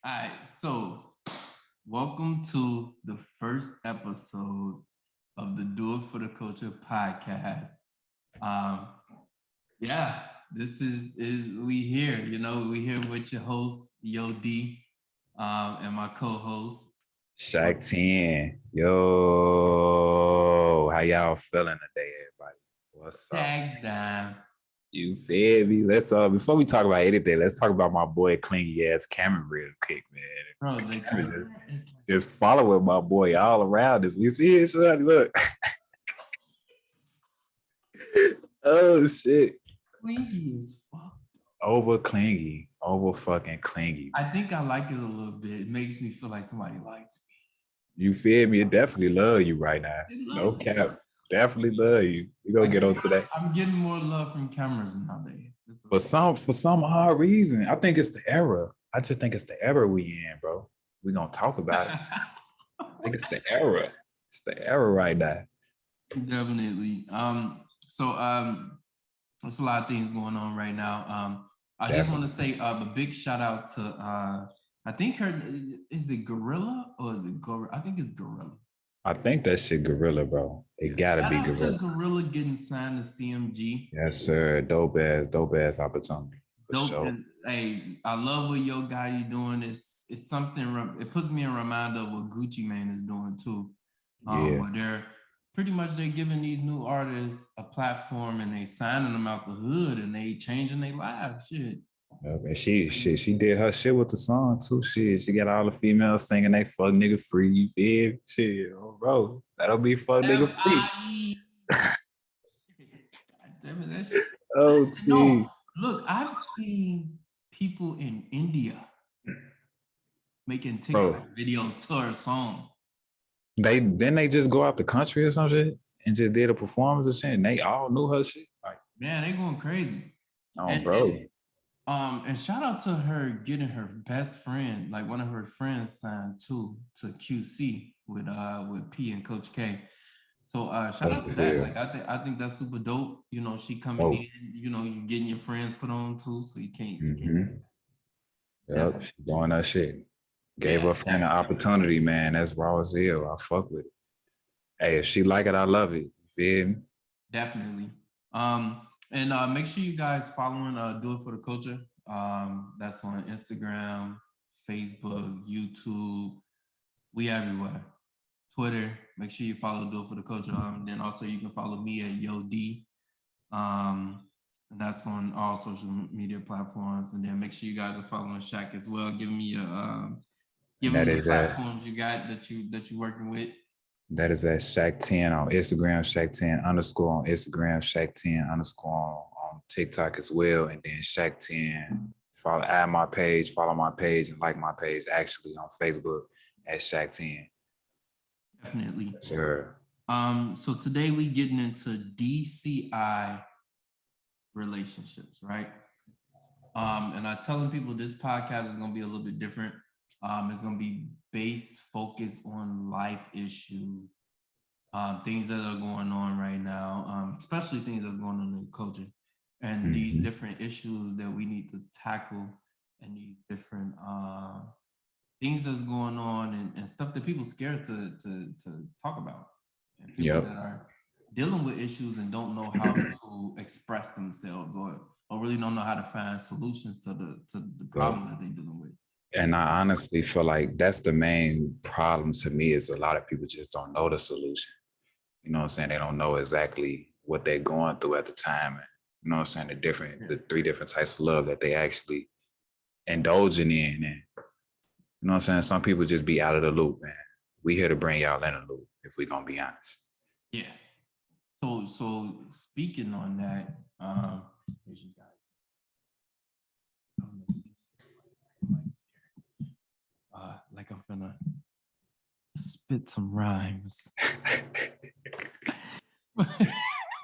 right, so welcome to the first episode of the Do It for the Culture podcast. Yeah, this is we here. We here with your host Yo D, and my co-host Shaqq 10. Yo, how y'all feeling today, everybody? What's up? Tag Down. You feel me? Let's before we talk about anything, let's talk about my boy clingy ass Cameron real quick, man. Bro, Just following my boy all around us. You see it, son? Look. Oh shit. Clingy as fuck. Over fucking clingy. I think I like it a little bit. It makes me feel like somebody likes me. You feel me? It definitely love you right now. No cap. Definitely love you. We gonna get on to that. I'm getting more love from cameras nowadays. For some odd reason, I think it's the era. I just think it's the era we in, bro. We gonna talk about it. I think it's the era. It's the era right now. Definitely. So there's a lot of things going on right now. I just want to say a big shout out to I think is it Gorilla or is it Gorilla? I think it's Gorilla. I think that shit Gorilla, bro. It gotta be Gorilla. Shout out to Gorilla getting signed to CMG. Yes, sir. Dope ass opportunity. Dope. Sure. And, hey, I love what Yo Gotti doing. It's something. It puts me in reminder of what Gucci Mane is doing too. Where they're giving these new artists a platform and they signing them out the hood and they changing their lives. Shit. And she did her shit with the song too. She got all the females singing they fuck nigga free. You feel? Shit, bro. That'll be fuck nigga free. Damn it, that shit. Oh, gee. No, look, I've seen people in India making TikTok videos to her song. They just go out the country or some shit and just did a performance and shit. And they all knew her shit. Like, man, they going crazy. Bro. And shout out to her getting her best friend, like one of her friends, signed to QC with P and Coach K. So shout out to that. Like I think that's super dope. She coming in. You getting your friends put on too, so you can't. Yep, she doing that shit. Gave her friend an opportunity, man. That's raw as hell. I fuck with it. Hey, if she like it, I love it. You feel me? Definitely. And make sure you guys following Do It for the Culture. That's on Instagram, Facebook, YouTube. We everywhere. Twitter. Make sure you follow Do It for the Culture. Then also you can follow me at Yo D. And that's on all social media platforms. And then make sure you guys are following Shaqq as well. Give me the platforms you got that you're working with. That is at Shaqq 10 on Instagram, Shaqq 10 _ on Instagram, Shaqq 10 _ on TikTok as well. And then Shaqq 10, follow my page and like my page actually on Facebook at Shaqq 10. Definitely. Sure. So today we getting into DCI relationships, right? And I'm telling people this podcast is gonna be a little bit different. It's gonna be focused on life issues, things that are going on right now, especially things that's going on in the culture, and these different issues that we need to tackle, and these different things that's going on, and stuff that people scared to talk about, and people that are dealing with issues and don't know how to express themselves, or really don't know how to find solutions to the problems that they're dealing with. And I honestly feel like that's the main problem to me, is a lot of people just don't know the solution. You know what I'm saying? They don't know exactly what they're going through at the time. And, you know what I'm saying? The 3 different types of love that they actually indulging in. And, you know what I'm saying? Some people just be out of the loop, man. We here to bring y'all in the loop, if we're going to be honest. Yeah. So speaking on that, here's you guys. Like I'm gonna spit some rhymes.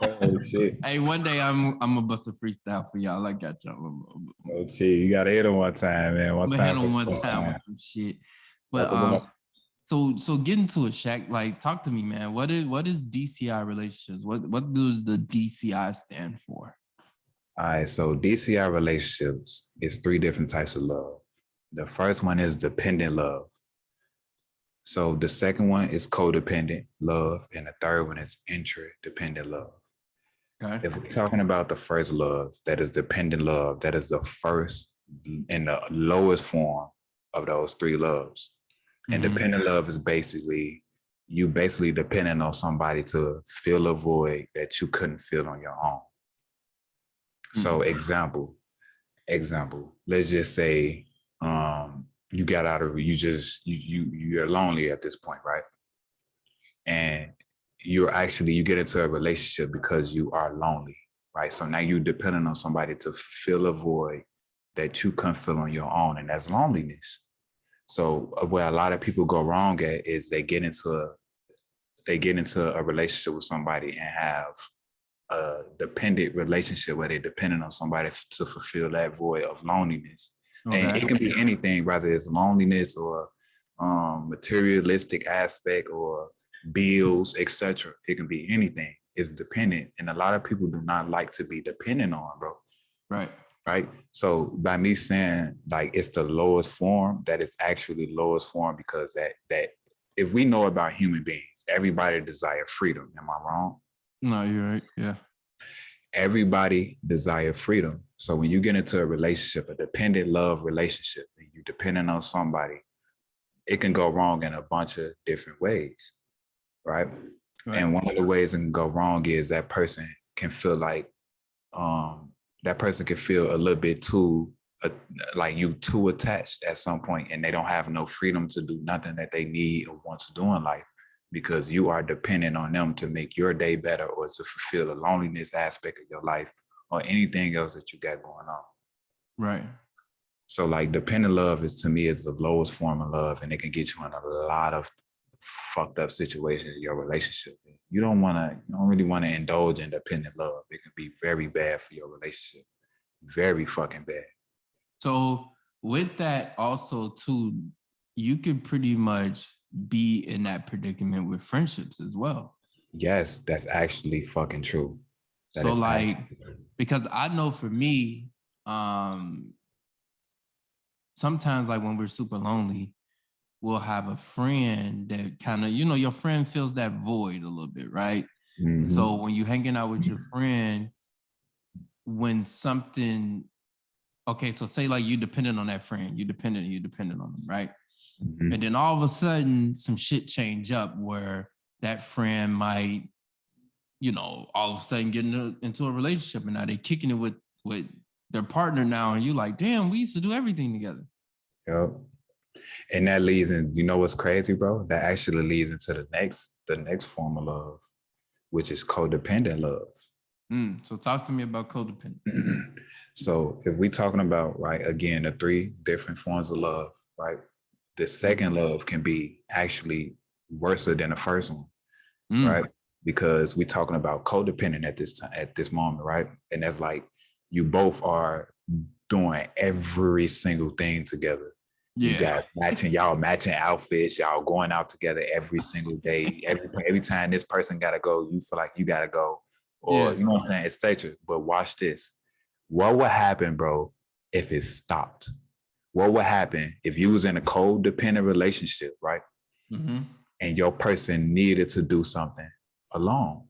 Oh, shit. Hey, one day I'm gonna bust a freestyle for y'all. I got y'all. Oh, shit, you gotta hit on one time, man. I'm gonna hit on one time with some shit. But so getting to it, Shaqq. Like, talk to me, man. What is DCI relationships? What does the DCI stand for? All right, so DCI relationships is 3 different types of love. The first one is dependent love. So the second one is codependent love, and the third one is interdependent love. Okay. If we're talking about the first love, that is dependent love, that is the first and the lowest form of those three loves. And dependent love is basically you basically depending on somebody to fill a void that you couldn't fill on your own. So example, let's just say you got out of you're lonely at this point, right? And you get into a relationship because you are lonely, right? So now you're depending on somebody to fill a void that you couldn't fill on your own, and that's loneliness. So where a lot of people go wrong at is they get into a relationship with somebody and have a dependent relationship where they're dependent on somebody to fulfill that void of loneliness. Okay. And it can be anything, whether it's loneliness or materialistic aspect or bills, etc. It can be anything. It's dependent. And a lot of people do not like to be dependent on, bro. Right. So by me saying like it's the lowest form, that is actually lowest form because that if we know about human beings, everybody desire freedom. Am I wrong? No, you're right. Yeah. Everybody desire freedom. So when you get into a relationship, a dependent love relationship, and you're dependent on somebody, it can go wrong in a bunch of different ways, right? And one of the ways it can go wrong is that person can feel like that person can feel a little bit too like you too attached at some point, and they don't have no freedom to do nothing that they need or want to do in life because you are dependent on them to make your day better or to fulfill the loneliness aspect of your life or anything else that you got going on. Right. So like dependent love is, to me, is the lowest form of love, and it can get you in a lot of fucked up situations in your relationship. You don't really want to indulge in dependent love. It can be very bad for your relationship. Very fucking bad. So with that also too, you can pretty much be in that predicament with friendships as well. Yes, that's actually fucking true. So like, because I know for me, sometimes like when we're super lonely, we'll have a friend that kind of, your friend fills that void a little bit, right? Mm-hmm. So when you're hanging out with your friend, when something, okay, so say like you dependent on that friend, you dependent on them, right? Mm-hmm. And then all of a sudden some shit change up where that friend might, all of a sudden get into a relationship, and now they're kicking it with their partner now, and you're like, damn, we used to do everything together. Yep. And that leads in, you know what's crazy, bro? That actually leads into the next form of love, which is codependent love. So talk to me about codependent. So if we're talking about, right, again, the three different forms of love, right? The second love can be actually worse than the first one, right? Because we're talking about codependent at this moment, right? And that's like you both are doing every single thing together. Yeah. You got y'all matching outfits, y'all going out together every single day. Every time this person gotta go, you feel like you gotta go. Or you know what I'm saying, etc. But watch this. What would happen, bro, if it stopped? What would happen if you was in a codependent relationship, right? Mm-hmm. And your person needed to do something alone?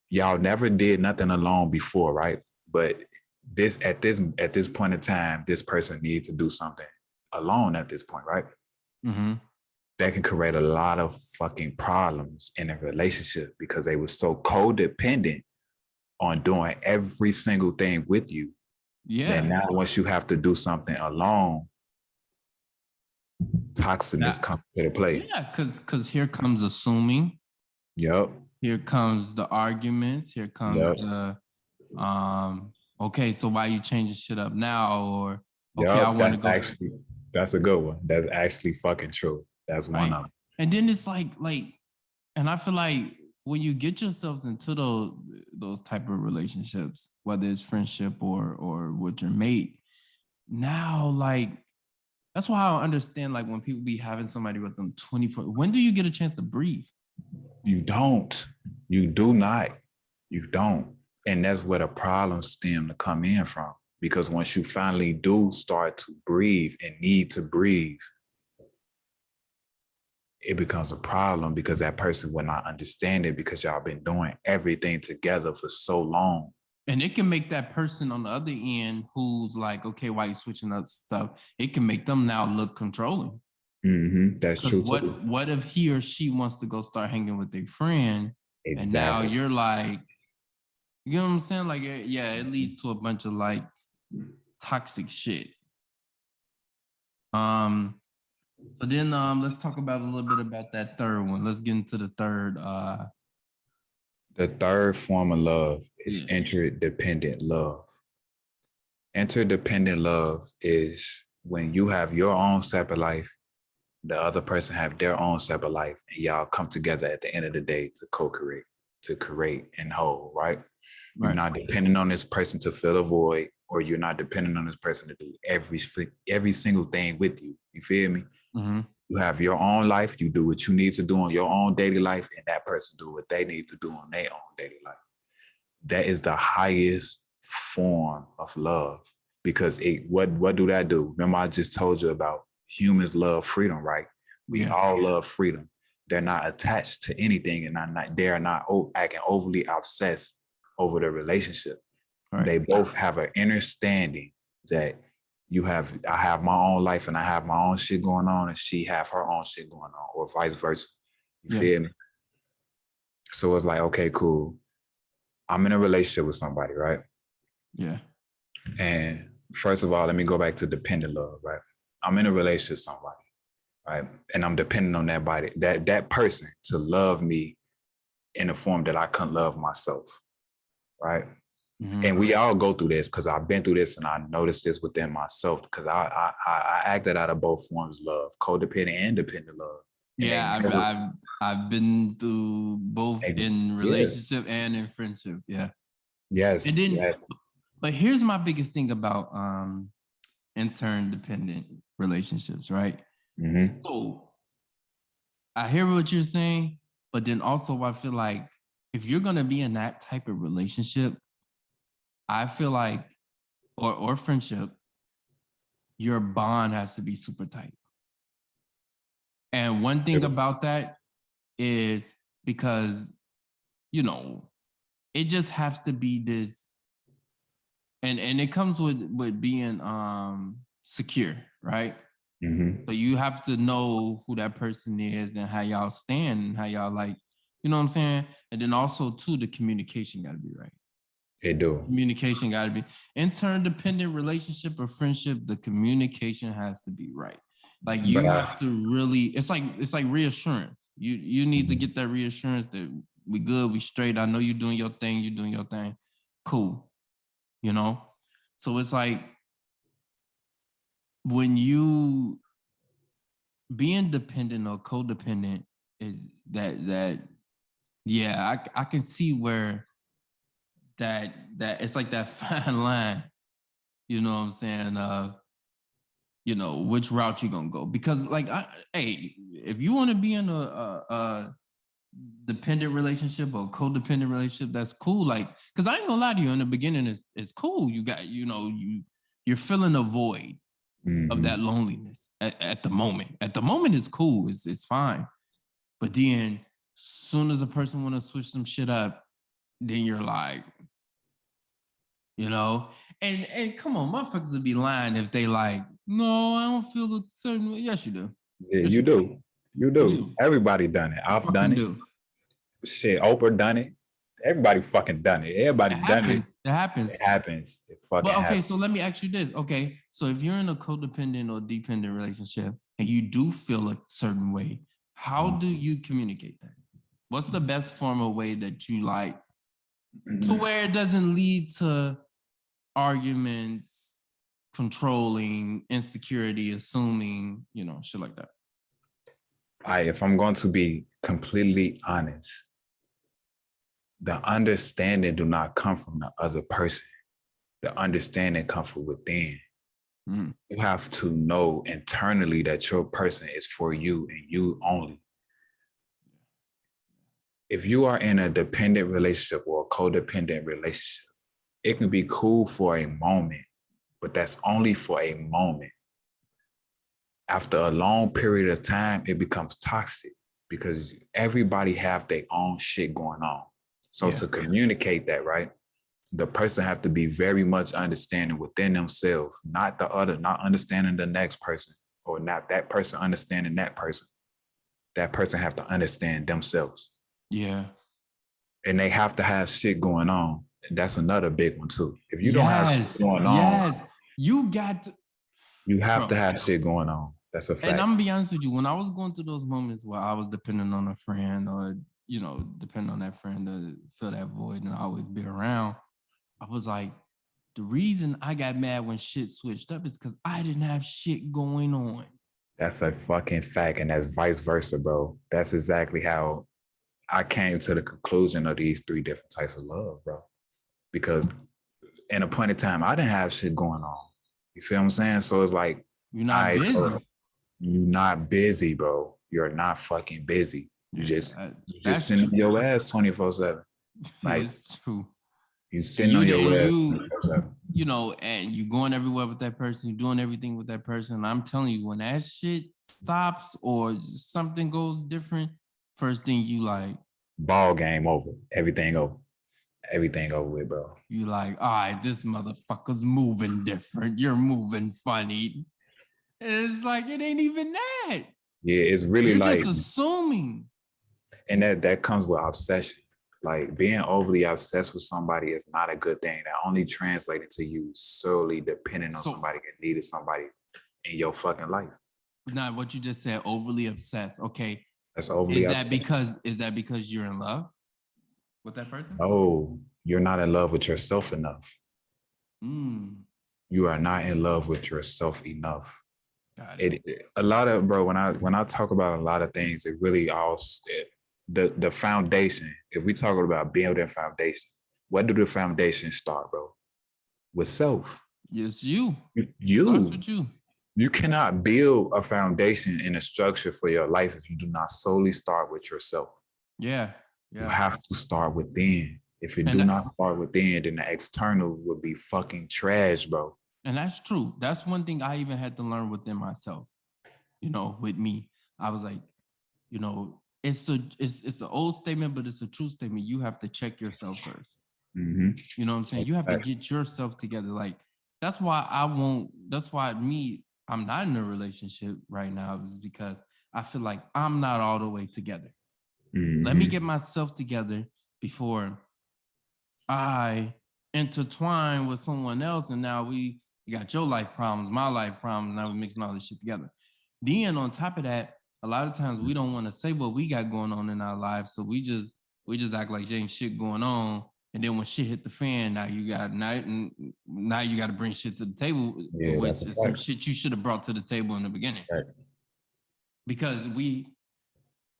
Y'all never did nothing alone before, right? But at this point in time, this person needs to do something alone at this point, right? Mm-hmm. That can create a lot of fucking problems in a relationship because they were so codependent on doing every single thing with you. Yeah. That now once you have to do something alone, toxicness comes to the play. Yeah, because here comes assuming. Yep. Here comes the arguments. Here comes the okay, so why you changing shit up now? Or okay, I want to go. That's a good one. That's actually fucking true. That's one of them. And then it's like, and I feel like when you get yourself into those type of relationships, whether it's friendship or with your mate, now like that's why I don't understand like when people be having somebody with them 24. When do you get a chance to breathe? You don't. You do not. You don't. And that's where the problems stem to come in from. because once you finally do start to breathe and need to breathe, it becomes a problem because that person will not understand it because y'all been doing everything together for so long. And it can make that person on the other end who's like, okay, why you switching up stuff? It can make them now look controlling. That's true. What if he or she wants to go start hanging with their friend? Exactly. And now you're like, you know what I'm saying? Like, yeah, it leads to a bunch of like toxic shit. So then let's talk about a little bit about that third one. Let's get into the third. The third form of love is interdependent love. Interdependent love is when you have your own separate life, the other person have their own separate life, and y'all come together at the end of the day to co-create, to create and hold, right? You're not depending on this person to fill a void, or you're not depending on this person to do every single thing with you. You feel me? Mm-hmm. You have your own life. You do what you need to do in your own daily life, and that person do what they need to do in their own daily life. That is the highest form of love, because what do that do? Remember, I just told you about humans love freedom, right? We all love freedom. They're not attached to anything, and they're not acting overly obsessed over the relationship. Right. They both have an understanding that I have my own life and I have my own shit going on, and she have her own shit going on, or vice versa. You feel me? So it's like, okay, cool. I'm in a relationship with somebody, right? Yeah. And first of all, let me go back to dependent love, right? I'm in a relationship with somebody, right? And I'm dependent on that person to love me in a form that I couldn't love myself, right? Mm-hmm. And we all go through this because I've been through this and I noticed this within myself, because I acted out of both forms of love, codependent and dependent love. Yeah, I've been through both in relationship and in friendship. Yeah. Yes. And then, but here's my biggest thing about interdependent relationships, right? Mm-hmm. So I hear what you're saying, but then also I feel like if you're gonna be in that type of relationship, I feel like, or friendship, your bond has to be super tight. And one thing about that is because, you know, it just has to be this, and it comes with being secure, right? Mm-hmm. So you have to know who that person is and how y'all stand and how y'all like, you know what I'm saying? And then also too, the communication got to be right. It do. Communication got to be interdependent relationship or friendship. The communication has to be right. Like you have to really, it's like reassurance. You need to get that reassurance that we good, we straight. I know you're doing your thing. Cool. You know? So it's like when you being dependent or codependent is that yeah, I can see where that it's like that fine line, you know what I'm saying? You know, which route you gonna go. Because like, hey, if you want to be in a dependent relationship or codependent relationship, that's cool. Like, because I ain't gonna lie to you, in the beginning, it's cool. You got, you know, you're filling a void of that loneliness at the moment. At the moment, it's cool. It's fine. But then, soon as a person want to switch some shit up, then you're like, you know, and come on, motherfuckers would be lying if they like, no, I don't feel a certain way. Yes, you do. Yeah, yes, you do. You do. Everybody done it. I've done it. Do. Shit, Oprah done it. Everybody fucking done it. Everybody done it. It happens. It happens. It fucking happens. So let me ask you this. Okay, so if you're in a codependent or dependent relationship and you do feel a certain way, how do you communicate that? What's the best form of way that you like to where it doesn't lead to arguments, controlling, insecurity, assuming, you know, shit like that? If I'm going to be completely honest, the understanding do not come from the other person. The understanding comes from within. You have to know internally that your person is for you and you only. If you are in a dependent relationship or a codependent relationship, it can be cool for a moment, but that's only for a moment. After a long period of time, it becomes toxic because everybody have their own shit going on. So to communicate that, right, the person have to be very much understanding within themselves, not the other, not understanding the next person, or not that person understanding that person. That person have to understand themselves. Yeah. And they have to have shit going on. And that's another big one too. If you don't have shit going on, you got to, you have to have shit going on. That's a fact. And I'm gonna be honest with you, when I was going through those moments where I was depending on a friend or, you know, depending on that friend to fill that void and always be around, I was like, the reason I got mad when shit switched up is because I didn't have shit going on. That's a fucking fact. And that's vice versa, bro. That's exactly how I came to the conclusion of these 3 different types of love, bro. Because in a point in time, I didn't have shit going on. You feel what I'm saying? So it's like, you're not busy. So you're not busy, bro. You're not fucking busy. You just sitting on your ass 24/7. Like, it's true. You sitting on your ass 24/7. You know, and you going everywhere with that person, you're doing everything with that person. I'm telling you, when that shit stops or something goes different, first thing you like, ball game over. Everything over. Everything over with, bro. You like, all right, this motherfucker's moving different. You're moving funny. It's like, it ain't even that. Yeah, it's really You're like just assuming. And that comes with obsession. Like being overly obsessed with somebody is not a good thing. That only translated to you solely depending on somebody that needed somebody in your fucking life. Now, what you just said, overly obsessed. Okay. That's overly obsessed. Is that because you're in love with that person? Oh, you're not in love with yourself enough. You are not in love with yourself enough. Got it. A lot of, bro, when I talk about a lot of things, it really all the foundation. If we talk about building foundation, where do the foundation start, bro? With self. Yes, you. You. With you. You cannot build a foundation and a structure for your life if you do not solely start with yourself. Yeah. You have to start within. If you do not start within, then the external would be fucking trash, bro. And that's true. That's one thing I even had to learn within myself. You know, with me, I was like, you know, it's an old statement, but it's a true statement. You have to check yourself first. Mm-hmm. You know what I'm saying? You have to get yourself together. Like, that's why I'm not in a relationship right now, is because I feel like I'm not all the way together. Mm-hmm. Let me get myself together before I intertwine with someone else. And now you got your life problems, my life problems. Now we're mixing all this shit together. Then on top of that, a lot of times we don't want to say what we got going on in our lives. So we just act like there ain't shit going on. And then when shit hit the fan, now you got to bring shit to the table, which is some shit you should have brought to the table in the beginning. Right. Because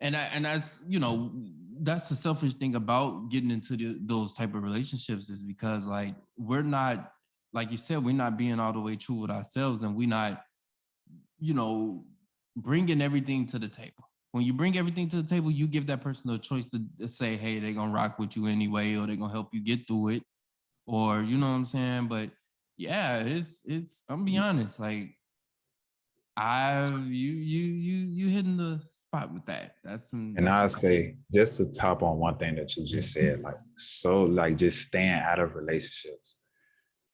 that's, you know, that's the selfish thing about getting into those type of relationships, is because, like, we're not, like you said, we're not being all the way true with ourselves, and we're not, you know, bringing everything to the table. When you bring everything to the table, you give that person a choice to say, hey, they're going to rock with you anyway, or they're going to help you get through it, or, you know what I'm saying? But yeah, it's I'm gonna be honest, like, you hitting the spot with that. And I'll say, just to top on one thing that you just said, like just staying out of relationships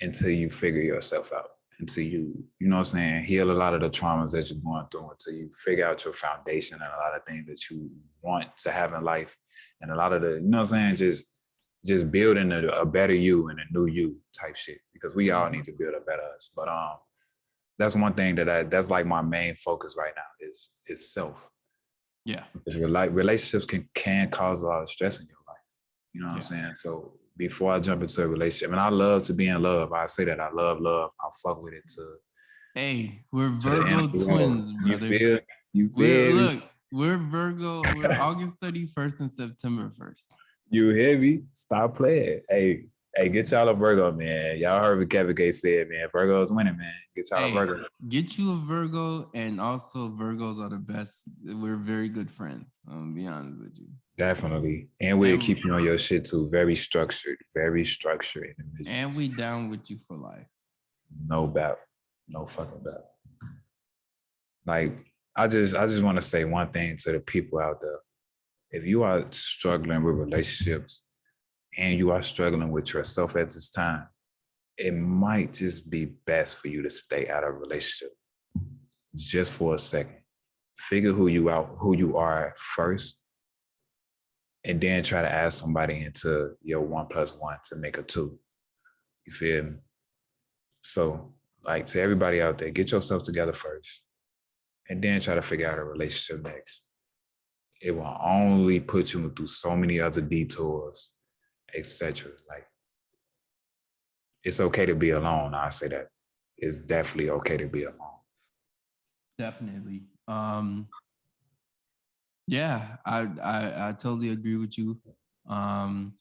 until you figure yourself out, until you know what I'm saying, heal a lot of the traumas that you're going through, until you figure out your foundation and a lot of things that you want to have in life, and a lot of the, you know what I'm saying, just building a better you and a new you type shit, because we all need to build a better us. But that's one thing that's like my main focus right now is self. Yeah. Because relationships can cause a lot of stress in your life. You know what I'm saying? So before I jump into a relationship, and I love to be in love. I say that I love love. I'll fuck with it too. Hey, we're Virgo twins, brother. You feel? Look, we're Virgo. We're August 31st and September 1st. You hear me? Stop playing. Hey, get y'all a Virgo, man. Y'all heard what Kevin Gates said, man. Virgo's winning, man. Get y'all a Virgo. Get you a Virgo, and also Virgos are the best. We're very good friends. I'm gonna be honest with you. Definitely. And we'll keep you on your shit too. Very structured individuals. And we down with you for life. No doubt. No fucking doubt. Like, I just want to say one thing to the people out there. If you are struggling with relationships and you are struggling with yourself at this time, it might just be best for you to stay out of a relationship just for a second. Figure who you are first, and then try to add somebody into your 1+1 to make a 2. You feel me? So, like, to everybody out there, get yourself together first, and then try to figure out a relationship next. It will only put you through so many other detours, etc. Like, it's okay to be alone. I say that. It's definitely okay to be alone. Definitely. Yeah, I totally agree with you. And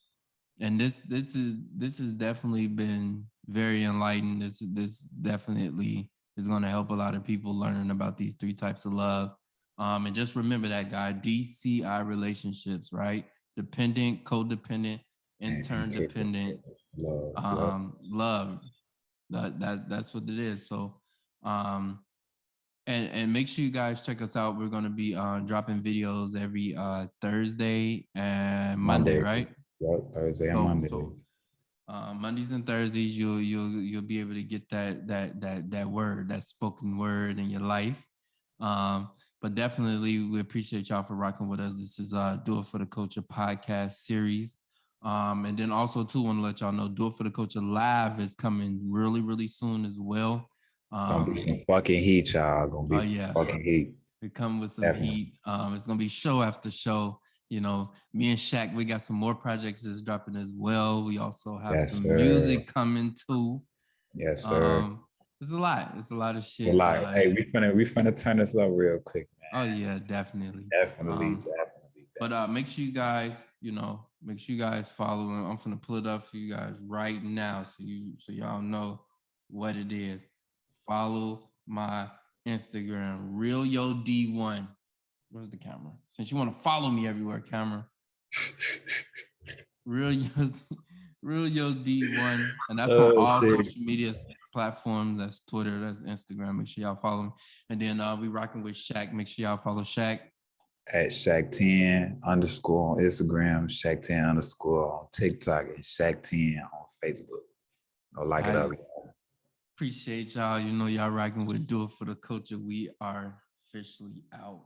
this has definitely been very enlightening. This definitely is going to help a lot of people learning about these 3 types of love. And just remember that, guy, DCI relationships, right? Dependent, codependent, interdependent, love. That's what it is. So, and make sure you guys check us out. We're going to be dropping videos every Thursday and Monday, right? Yep, Thursday and Monday. So Mondays and Thursdays, you'll be able to get that word, that spoken word in your life. But definitely, we appreciate y'all for rocking with us. This is Do It for the Culture podcast series. And then also too, want to let y'all know, Do It for the Culture live is coming really, really soon as well. Gonna be some fucking heat, y'all. Gonna be some fucking heat. We come with some Definitely. heat. It's gonna be show after show. You know, me and Shaqq, we got some more projects that's dropping as well. We also have some music coming too. Yes, sir. It's a lot. It's a lot of shit. Hey, we finna turn this up real quick, man. Oh yeah, definitely. Definitely. But make sure you guys, make sure you guys follow him. I'm gonna pull it up for you guys right now, so y'all know what it is. Follow my Instagram, Real Yo D1. Where's the camera? Since you want to follow me everywhere, camera. Real Yo D1, and that's on all social media platforms. That's Twitter, that's Instagram. Make sure y'all follow me. And then we rocking with Shaqq. Make sure y'all follow Shaqq at Shaqq10_ on Instagram, Shaqq10_ on TikTok, and Shaqq10 on Facebook. Go like it up. Appreciate y'all. Y'all rocking with Do It for the Culture. We are officially out.